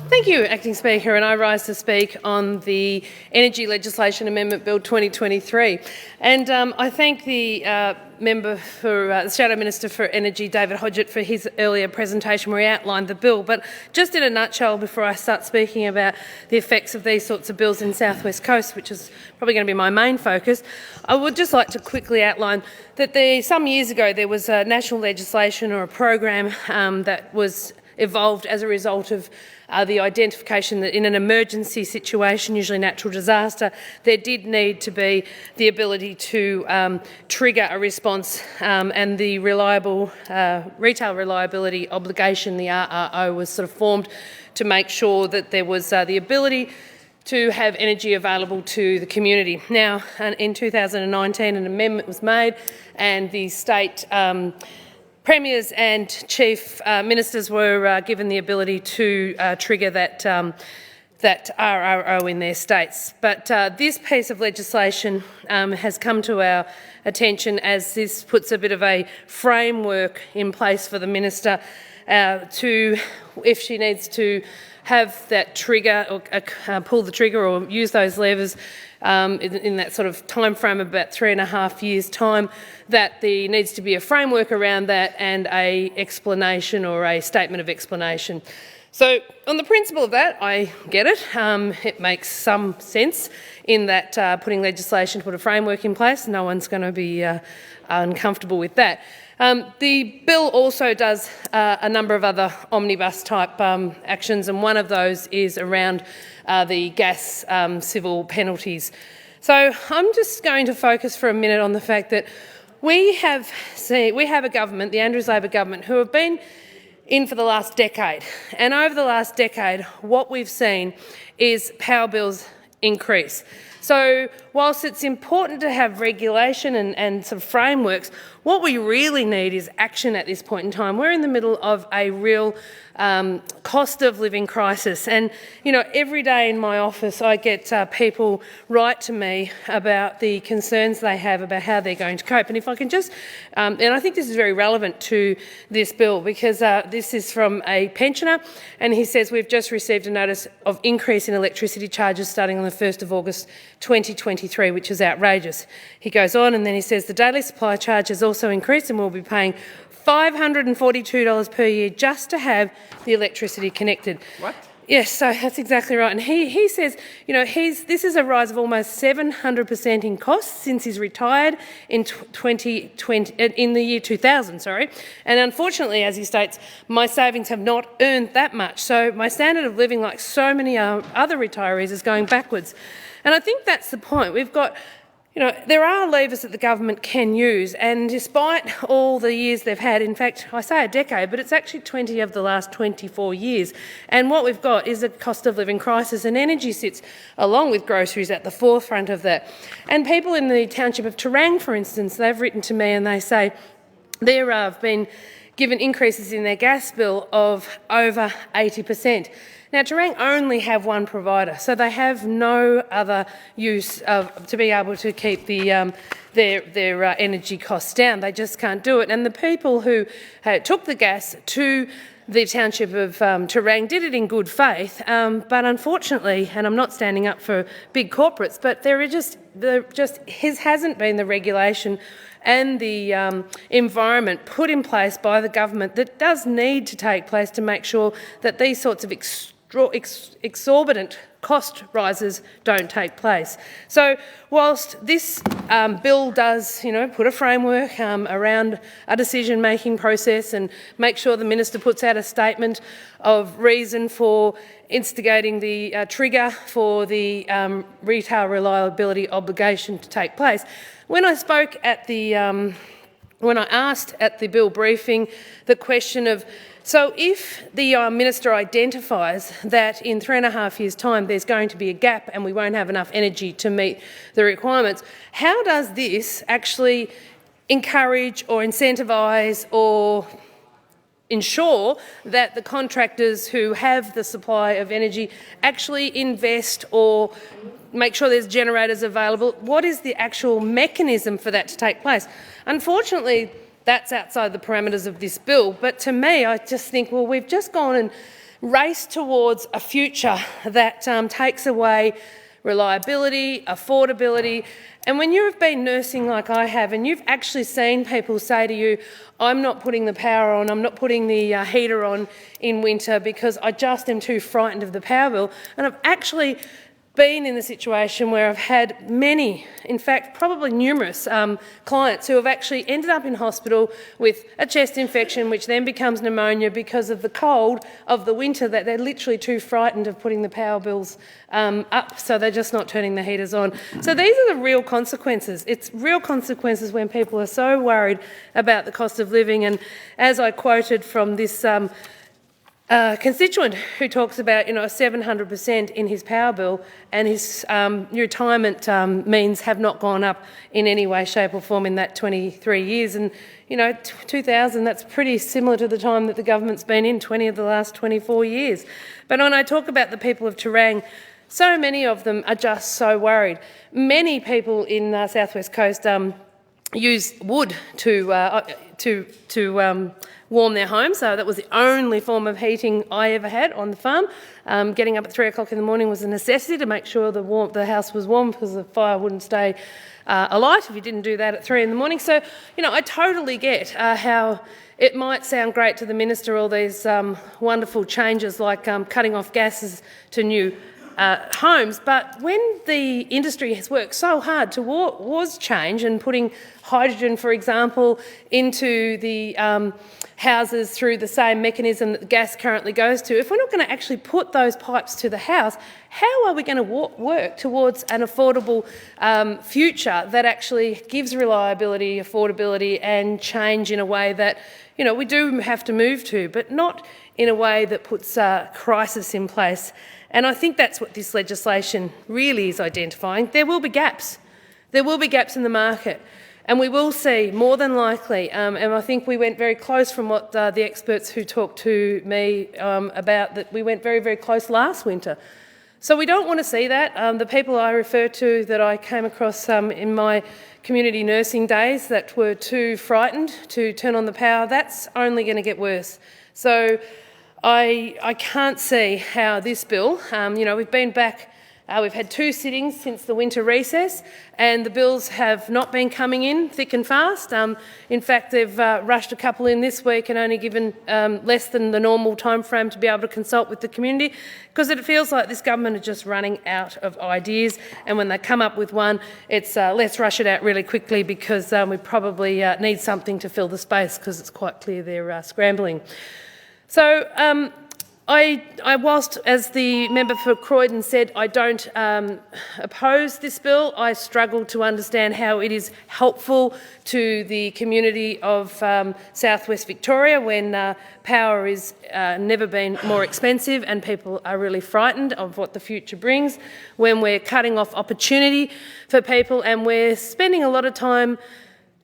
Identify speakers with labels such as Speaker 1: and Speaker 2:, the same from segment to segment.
Speaker 1: Thank you, Acting Speaker, and I rise to speak on the Energy Legislation Amendment Bill 2023. And I thank the member for the Shadow Minister for Energy, David Hodgett, for his earlier presentation where he outlined the bill. But just in a nutshell, before I start speaking about the effects of these sorts of bills in South West Coast, which is probably going to be my main focus, I would just like to quickly outline that some years ago there was a national legislation or a program that was evolved as a result of the identification that in an emergency situation, usually natural disaster, there did need to be the ability to trigger a response, and the retail reliability obligation, the RRO, was sort of formed to make sure that there was the ability to have energy available to the community. Now, in 2019, an amendment was made, and the state premiers and chief ministers were given the ability to trigger that RRO in their states. But this piece of legislation has come to our attention as this puts a bit of a framework in place for the minister if she needs to have that trigger or pull the trigger or use those levers in that sort of time frame of about 3.5 years' time, that there needs to be a framework around that and a explanation or a statement of explanation. So on the principle of that, I get it. It makes some sense in that putting legislation to put a framework in place, no one's going to be uncomfortable with that. The bill also does a number of other omnibus-type actions, and one of those is around the gas civil penalties. So I'm just going to focus for a minute on the fact that we have a government, the Andrews Labor government, who have been in for the last decade. And over the last decade, what we've seen is power bills increase. So whilst it's important to have regulation and some frameworks, what we really need is action at this point in time. We're in the middle of a real cost of living crisis. And, you know, every day in my office I get people write to me about the concerns they have about how they're going to cope. And if I can just, and I think this is very relevant to this bill because this is from a pensioner, and he says we've just received a notice of increase in electricity charges starting on the 1st of August 2023, which is outrageous. He goes on and then he says the daily supply charge has also increased and we'll be paying $542 per year just to have the electricity connected. What? Yes, so that's exactly right. And he says, you know, this is a rise of almost 700% in costs since he's retired in in the year 2000, sorry. And unfortunately, as he states, my savings have not earned that much. So my standard of living, like so many other retirees, is going backwards. And I think that's the point. We've got, you know, there are levers that the government can use, and despite all the years they've had, in fact, I say a decade, but it's actually 20 of the last 24 years, and what we've got is a cost of living crisis, and energy sits, along with groceries, at the forefront of that. And people in the township of Terang, for instance, they've written to me and they say they've been given increases in their gas bill of over 80%. Now, Terang only have one provider, so they have no other use to be able to keep their energy costs down. They just can't do it. And the people who took the gas to the township of Terang did it in good faith, but unfortunately, and I'm not standing up for big corporates, but there hasn't been the regulation and the environment put in place by the government that does need to take place to make sure that these sorts of exorbitant cost rises don't take place. So whilst this bill does, you know, put a framework around a decision-making process and make sure the minister puts out a statement of reason for instigating the trigger for the retail reliability obligation to take place, when I spoke at when I asked at the bill briefing the question of, so if the minister identifies that in 3.5 years' time there's going to be a gap and we won't have enough energy to meet the requirements, how does this actually encourage or incentivise or ensure that the contractors who have the supply of energy actually invest or make sure there's generators available? What is the actual mechanism for that to take place? Unfortunately, that's outside the parameters of this bill. But to me, I just think, well, we've just gone and race towards a future that takes away reliability, affordability. And when you've been nursing like I have, and you've actually seen people say to you, I'm not putting the power on, I'm not putting the heater on in winter because I just am too frightened of the power bill. And I've actually been in the situation where I've had many, in fact probably numerous clients who have actually ended up in hospital with a chest infection which then becomes pneumonia because of the cold of the winter, that they're literally too frightened of putting the power bills up, so they're just not turning the heaters on. So these are the real consequences. It's real consequences when people are so worried about the cost of living. And as I quoted from this constituent who talks about, 700% in his power bill, and his retirement means have not gone up in any way, shape or form in that 23 years. And, 2000, that's pretty similar to the time that the government's been in, 20 of the last 24 years. But when I talk about the people of Terang, so many of them are just so worried. Many people in South West Coast use wood to warm their homes. So that was the only form of heating I ever had on the farm. Getting up at 3 o'clock in the morning was a necessity to make sure the house was warm, because the fire wouldn't stay alight if you didn't do that at 3 in the morning. So, I totally get how it might sound great to the minister, all these wonderful changes like cutting off gases to new homes, but when the industry has worked so hard towards change and putting hydrogen, for example, into the houses through the same mechanism that the gas currently goes to, if we're not going to actually put those pipes to the house, how are we going to work towards an affordable future that actually gives reliability, affordability and change in a way that, we do have to move to, but not in a way that puts crisis in place? And I think that's what this legislation really is identifying. There will be gaps. There will be gaps in the market. And we will see, more than likely, and I think we went very close from what the experts who talked to me about, that we went very, very close last winter. So we don't want to see that. The people I refer to that I came across in my community nursing days that were too frightened to turn on the power, that's only going to get worse. So I can't see how this bill, we've been back, we've had 2 sittings since the winter recess, and the bills have not been coming in thick and fast. In fact, they've rushed a couple in this week and only given less than the normal time frame to be able to consult with the community, because it feels like this government are just running out of ideas, and when they come up with one, it's let's rush it out really quickly because we probably need something to fill the space, because it's quite clear they're scrambling. So whilst, as the member for Croydon said, I don't oppose this bill, I struggle to understand how it is helpful to the community of South West Victoria when power is never been more expensive and people are really frightened of what the future brings, when we're cutting off opportunity for people and we're spending a lot of time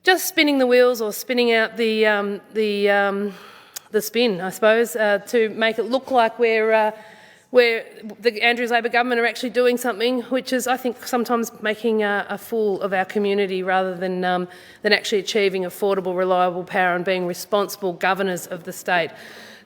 Speaker 1: just spinning the wheels or spinning out the spin, I suppose, to make it look like we're the Andrews Labor government are actually doing something, which is, I think, sometimes making a fool of our community rather than actually achieving affordable, reliable power and being responsible governors of the state.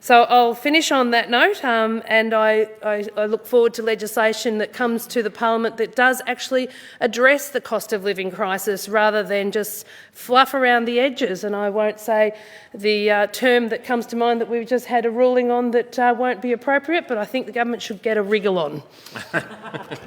Speaker 1: So I'll finish on that note, and I look forward to legislation that comes to the parliament that does actually address the cost of living crisis rather than just fluff around the edges. And I won't say the term that comes to mind that we've just had a ruling on that won't be appropriate, but I think the government should get a wriggle on.